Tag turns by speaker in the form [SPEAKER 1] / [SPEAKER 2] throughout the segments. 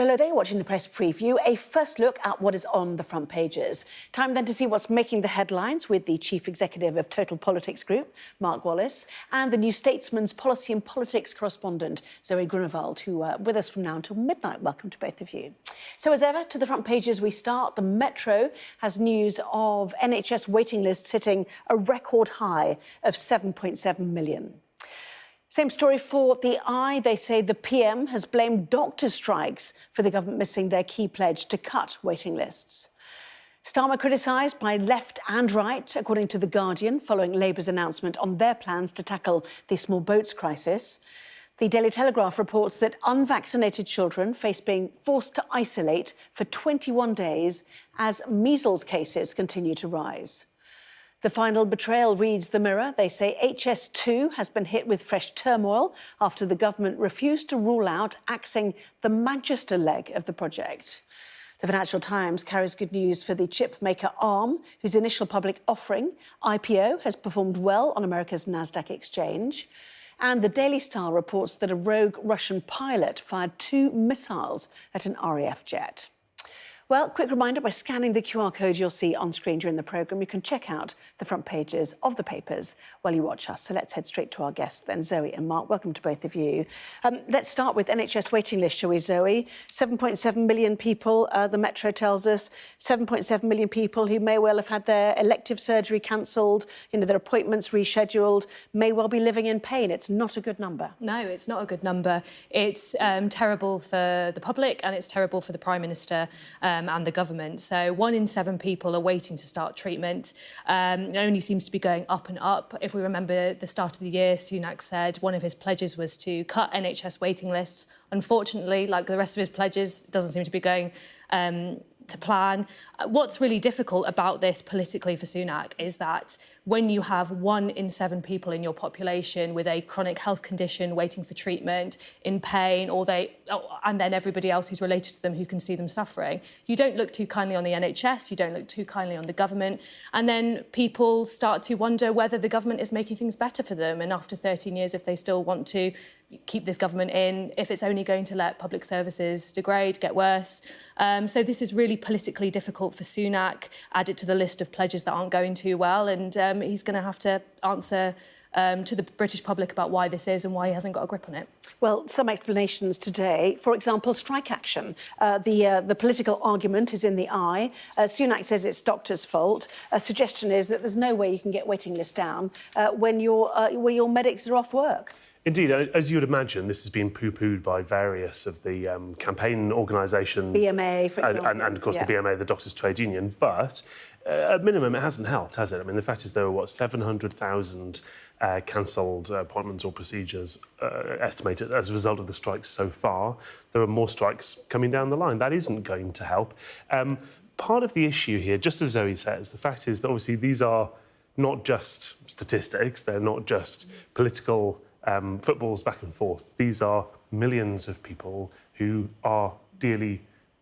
[SPEAKER 1] Hello there, watching the press preview. A first look at what is on the front pages. Time then to see what's making the headlines with the Chief Executive of Total Politics Group, Mark Wallace, and the new Statesman's policy and politics correspondent, Zoe Grunewald, who are with us from now until midnight. Welcome to both of you. So as ever, to the front pages we start. The Metro has news of NHS waiting lists hitting a record high of 7.7 million. Same story for the Eye. They say the PM has blamed doctor strikes for the government missing their key pledge to cut waiting lists. Starmer criticised by left and right, according to The Guardian, following Labour's announcement on their plans to tackle the small boats crisis. The Daily Telegraph reports that unvaccinated children face being forced to isolate for 21 days as measles cases continue to rise. The final betrayal reads The Mirror. They say HS2 has been hit with fresh turmoil after the government refused to rule out axing the Manchester leg of the project. The Financial Times carries good news for the chip maker ARM, whose initial public offering, IPO, has performed well on America's Nasdaq exchange. And the Daily Star reports that a rogue Russian pilot fired 2 missiles at an RAF jet. Well, quick reminder, by scanning the QR code you'll see on screen during the programme, you can check out the front pages of the papers while you watch us. So let's head straight to our guests then, Zoe and Mark. Welcome to both of you. Let's start with NHS waiting list, shall we, Zoe? 7.7 million people, the Metro tells us, 7.7 million people who may well have had their elective surgery cancelled, their appointments rescheduled, may well be living in pain. It's not a good number.
[SPEAKER 2] No, it's not a good number. It's terrible for the public and it's terrible for the Prime Minister and the government. So 1 in 7 people are waiting to start treatment. It only seems to be going up and up. If we remember the start of the year, Sunak said one of his pledges was to cut NHS waiting lists. Unfortunately, like the rest of his pledges, it doesn't seem to be going to plan. What's really difficult about this politically for Sunak is that when you have 1 in 7 people in your population with a chronic health condition waiting for treatment, in pain, and then everybody else who's related to them who can see them suffering, you don't look too kindly on the NHS, you don't look too kindly on the government, and then people start to wonder whether the government is making things better for them, and after 13 years, if they still want to keep this government in, if it's only going to let public services degrade, get worse. So this is really politically difficult for Sunak, added to the list of pledges that aren't going too well, and he's going to have to answer to the British public about why this is and why he hasn't got a grip on it.
[SPEAKER 1] Well, some explanations today. For example, strike action. The political argument is in the Eye. Sunak says it's doctors' fault. A suggestion is that there's no way you can get waiting lists down when your medics are off work.
[SPEAKER 3] Indeed, as you would imagine, this has been poo-pooed by various of the campaign organisations.
[SPEAKER 1] BMA, for example.
[SPEAKER 3] And of course, the BMA, the Doctors' Trade Union. But at minimum, it hasn't helped, has it? I mean, the fact is there were, 700,000 cancelled appointments or procedures estimated as a result of the strikes so far. There are more strikes coming down the line. That isn't going to help. Part of the issue here, just as Zoe says, the fact is that obviously these are not just statistics, they're not just political footballs back and forth. These are millions of people who are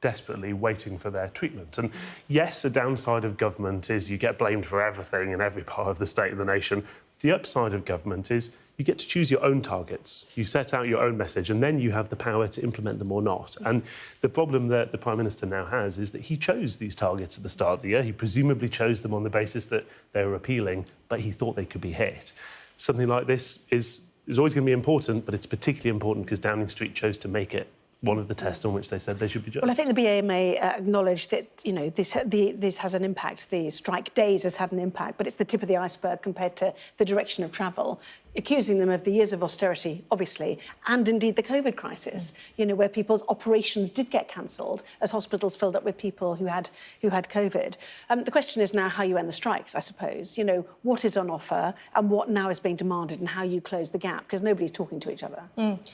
[SPEAKER 3] desperately waiting for their treatment. And yes, a downside of government is you get blamed for everything in every part of the state of the nation. The upside of government is you get to choose your own targets. You set out your own message and then you have the power to implement them or not. And the problem that the Prime Minister now has is that he chose these targets at the start of the year. He presumably chose them on the basis that they were appealing, but he thought they could be hit. Something like this is always going to be important, but it's particularly important because Downing Street chose to make it one of the tests on which they said they should be judged.
[SPEAKER 1] Well, I think the BMA acknowledged that, this has an impact. The strike days has had an impact, but it's the tip of the iceberg compared to the direction of travel, accusing them of the years of austerity, obviously, and indeed the COVID crisis, where people's operations did get cancelled as hospitals filled up with people who had COVID. The question is now how you end the strikes, I suppose. What is on offer and what now is being demanded and how you close the gap, because nobody's talking to each other.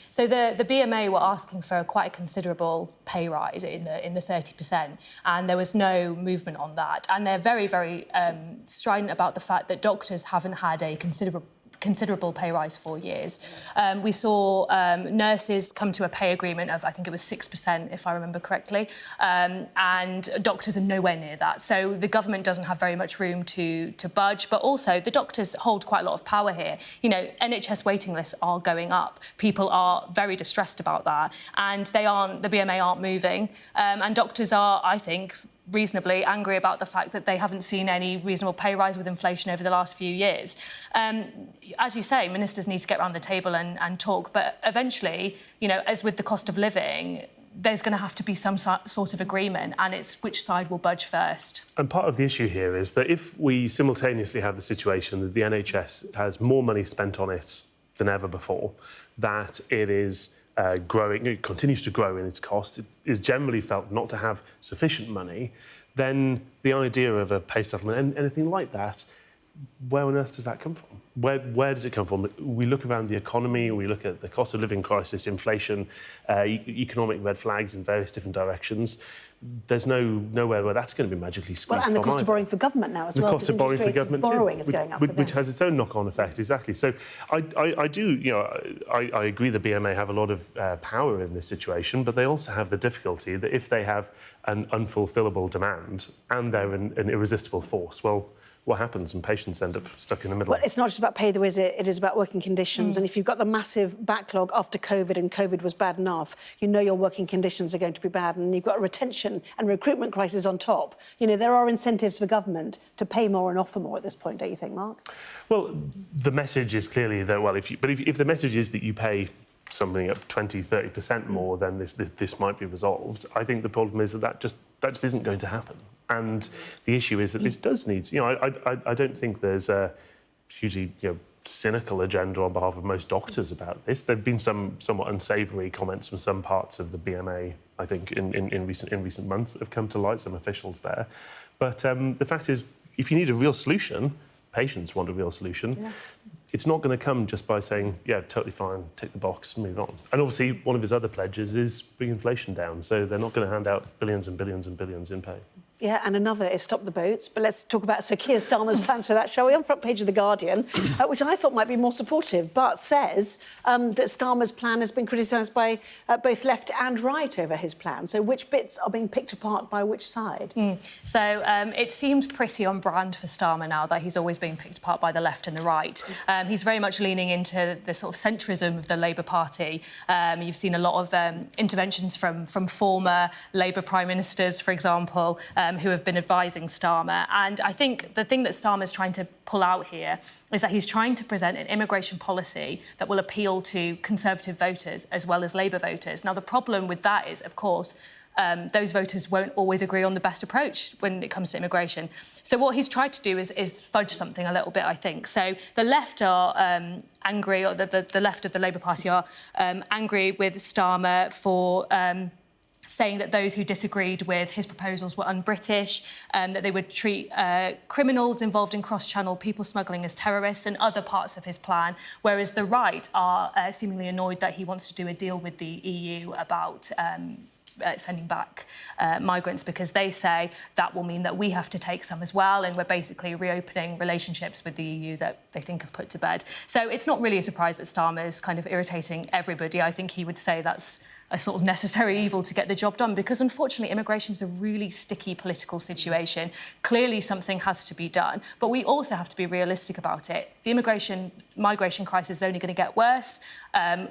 [SPEAKER 2] So the BMA were asking for quite a considerable pay rise in the 30%, and there was no movement on that. And they're very, very strident about the fact that doctors haven't had a considerable considerable pay rise for years. We saw nurses come to a pay agreement of, I think it was 6%, if I remember correctly, and doctors are nowhere near that. So the government doesn't have very much room to budge, but also the doctors hold quite a lot of power here. You know, NHS waiting lists are going up. People are very distressed about that, and the BMA aren't moving, and doctors are, I think, reasonably angry about the fact that they haven't seen any reasonable pay rise with inflation over the last few years. As you say, ministers need to get around the table and talk, but eventually, you know, as with the cost of living, there's going to have to be some sort of agreement, and it's which side will budge first. And
[SPEAKER 3] part of the issue here is that if we simultaneously have the situation that the NHS has more money spent on it than ever before, that it is growing, it continues to grow in its cost, it is generally felt not to have sufficient money, then the idea of a pay settlement and anything like that, where on earth does that come from? Where does it come from? We look around the economy, we look at the cost of living crisis, inflation, economic red flags in various different directions. There's nowhere where that's going to be magically squeezed from.
[SPEAKER 1] And the cost of borrowing for government now as well.
[SPEAKER 3] The cost of borrowing for government
[SPEAKER 1] borrowing is going up
[SPEAKER 3] which has its own knock-on effect, exactly. So I do, you know, I agree the BMA have a lot of power in this situation, but they also have the difficulty that if they have an unfulfillable demand and they're an irresistible force, well, what happens? And patients end up stuck in the middle.
[SPEAKER 1] Well, it's not just about pay, though, is it? It is about working conditions. And if you've got the massive backlog after COVID and COVID was bad enough, you know your working conditions are going to be bad, and you've got a retention and recruitment crisis on top. You know, there are incentives for government to pay more and offer more at this point, don't you think, Mark?
[SPEAKER 3] Well, the message is clearly that, well, if the message is that you pay something up 20-30% more, then this might be resolved. I think the problem is that just isn't going to happen. And the issue is that this does need... You know, I don't think there's a hugely, you know, cynical agenda on behalf of most doctors about this. There have been some somewhat unsavoury comments from some parts of the BMA, I think, in recent months that have come to light, some officials there. But the fact is, if you need a real solution, patients want a real solution, it's not going to come just by saying, yeah, totally fine, tick the box, move on. And obviously, one of his other pledges is bring inflation down, so they're not going to hand out billions and billions and billions in pay.
[SPEAKER 1] Yeah, and another is stop the boats. But let's talk about Sir Keir Starmer's plans for that, shall we? On front page of The Guardian, which I thought might be more supportive, but says that Starmer's plan has been criticised by both left and right over his plan. So which bits are being picked apart by which side?
[SPEAKER 2] So it seemed pretty on brand for Starmer now that he's always been picked apart by the left and the right. He's very much leaning into the sort of centrism of the Labour Party. You've seen a lot of interventions from former Labour Prime Ministers, for example, who have been advising Starmer. And I think the thing that Starmer's trying to pull out here is that he's trying to present an immigration policy that will appeal to Conservative voters as well as Labour voters. Now, the problem with that is, of course, those voters won't always agree on the best approach when it comes to immigration. So what he's tried to do is fudge something a little bit, I think. So the left are angry, or the left of the Labour Party are angry with Starmer for saying that those who disagreed with his proposals were un-British, that they would treat criminals involved in cross-channel people smuggling as terrorists and other parts of his plan, whereas the right are seemingly annoyed that he wants to do a deal with the EU about sending back migrants, because they say that will mean that we have to take some as well, and we're basically reopening relationships with the EU that they think have put to bed. So it's not really a surprise that Starmer is kind of irritating everybody. I think he would say that's a sort of necessary evil to get the job done, because unfortunately immigration is a really sticky political situation. Clearly something has to be done, but we also have to be realistic about it. The migration crisis is only going to get worse.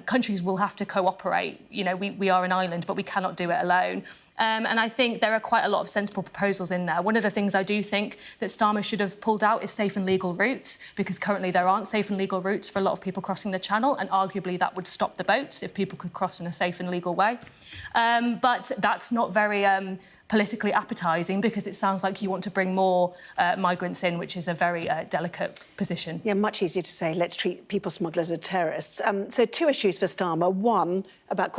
[SPEAKER 2] Countries will have to cooperate. You know, we are an island, but we cannot do it alone. And I think there are quite a lot of sensible proposals in there. One of the things I do think that Starmer should have pulled out is safe and legal routes, because currently there aren't safe and legal routes for a lot of people crossing the Channel, and arguably that would stop the boats if people could cross in a safe and legal way. But that's not very politically appetising, because it sounds like you want to bring more migrants in, which is a very delicate position.
[SPEAKER 1] Yeah, much easier to say, let's treat people smugglers as terrorists. So two issues for Starmer. One, about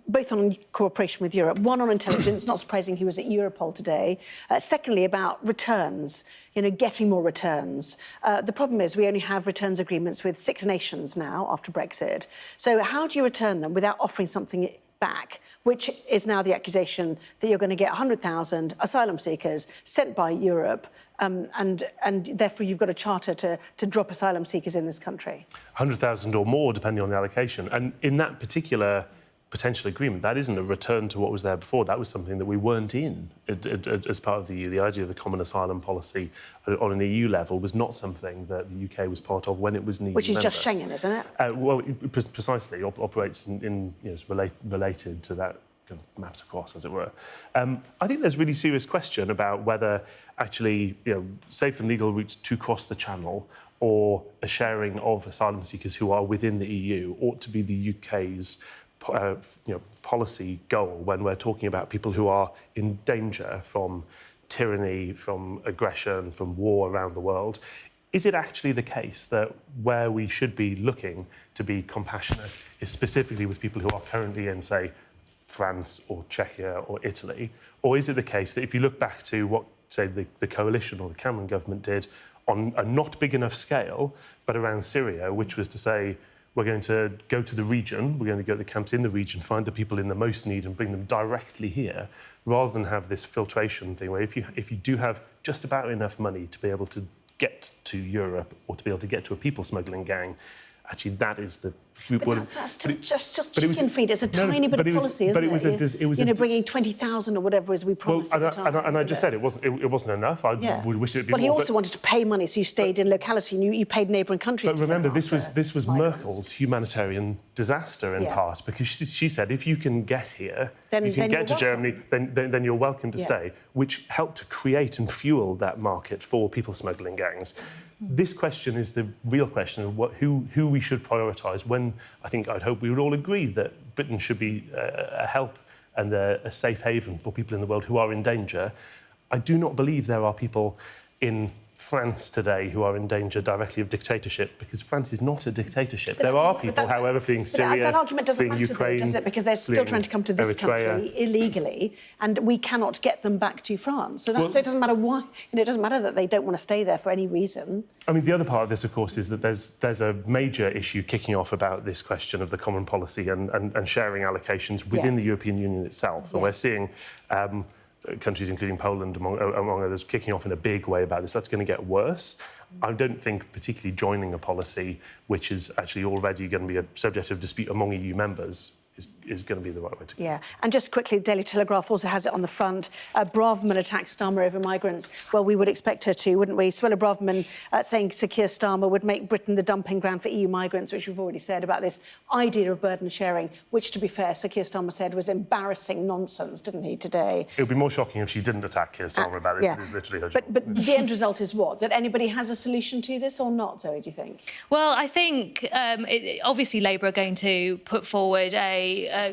[SPEAKER 1] both on cooperation with Europe. One on intelligence, not surprising he was at Europol today. Secondly, about returns, you know, getting more returns. The problem is we only have returns agreements with 6 nations now after Brexit. So how do you return them without offering something back, which is now the accusation that you're going to get 100,000 asylum seekers sent by Europe, and therefore you've got a charter to drop asylum seekers in this country.
[SPEAKER 3] 100,000 or more, depending on the allocation. And in that particular potential agreement, that isn't a return to what was there before. That was something that we weren't in as part of the EU. The idea of the common asylum policy on an EU level was not something that the UK was part of when it was an EU
[SPEAKER 1] Which is
[SPEAKER 3] member.
[SPEAKER 1] just Schengen, isn't it?
[SPEAKER 3] Well, precisely, operates related to that kind of maps across, as it were. I think there's a really serious question about whether actually, safe and legal routes to cross the Channel or a sharing of asylum seekers who are within the EU ought to be the UK's policy goal when we're talking about people who are in danger from tyranny, from aggression, from war around the world. Is it actually the case that where we should be looking to be compassionate is specifically with people who are currently in, say, France or Czechia or Italy? Or is it the case that if you look back to what, say, the coalition or the Cameron government did on a not big enough scale, but around Syria, which was to say, we're going to go to the region, we're going to go to the camps in the region, find the people in the most need and bring them directly here, rather than have this filtration thing where if you do have just about enough money to be able to get to Europe or to be able to get to a people smuggling gang, actually that is the...
[SPEAKER 1] But that's still just chicken feed. It's a tiny bit of policy, isn't it? Bringing 20,000 or whatever as we promised at the time.
[SPEAKER 3] And I just said it wasn't enough. I would wish it'd be more.
[SPEAKER 1] Well, he also wanted to pay money, so you stayed in locality and you paid neighbouring countries.
[SPEAKER 3] But remember, this was Merkel's humanitarian disaster in part, because she said if you can get here, you can get to Germany, then you're welcome to stay, which helped to create and fuel that market for people smuggling gangs. This question is the real question of who we should prioritise when I'd hope we would all agree that Britain should be a help and a safe haven for people in the world who are in danger. I do not believe there are people in France today who are in danger directly of dictatorship, because France is not a dictatorship. There are people, however, fleeing Syria,
[SPEAKER 1] that argument doesn't matter,
[SPEAKER 3] Ukraine,
[SPEAKER 1] does it? Because they're still trying to come to this country illegally, and we cannot get them back to France. So it doesn't matter why. It doesn't matter that they don't want to stay there for any reason.
[SPEAKER 3] I mean, the other part of this, of course, is that there's a major issue kicking off about this question of the common policy and sharing allocations within the European Union itself. And we're seeing countries, including Poland, among others, kicking off in a big way about this. That's going to get worse. I don't think particularly joining a policy which is actually already going to be a subject of dispute among EU members is going to be the right way to go.
[SPEAKER 1] Yeah, and just quickly, the Daily Telegraph also has it on the front. Braverman attacks Starmer over migrants. Well, we would expect her to, wouldn't we? Suella Braverman saying Sir Keir Starmer would make Britain the dumping ground for EU migrants, which we've already said about this idea of burden sharing, which, to be fair, Sir Keir Starmer said was embarrassing nonsense, didn't he, today?
[SPEAKER 3] It would be more shocking if she didn't attack Keir Starmer about this. It is literally her job.
[SPEAKER 1] But the end result is what? That anybody has a solution to this or not, Zoe, do you think?
[SPEAKER 2] Well, I think obviously Labour are going to put forward a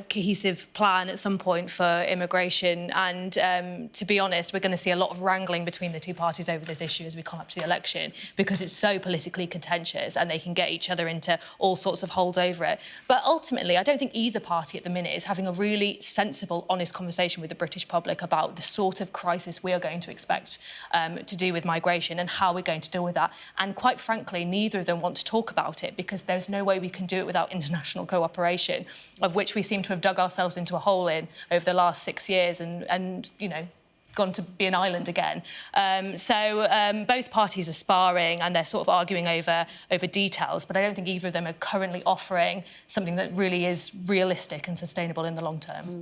[SPEAKER 2] cohesive plan at some point for immigration, and to be honest, we're going to see a lot of wrangling between the two parties over this issue as we come up to the election, because it's so politically contentious and they can get each other into all sorts of holes over it. But ultimately, I don't think either party at the minute is having a really sensible, honest conversation with the British public about the sort of crisis we are going to expect to do with migration and how we're going to deal with that. And quite frankly, neither of them want to talk about it, because there's no way we can do it without international cooperation, of which we seem to have dug ourselves into a hole in over the last 6 years and gone to be an island again. So both parties are sparring and they're sort of arguing over details, but I don't think either of them are currently offering something that really is realistic and sustainable in the long term.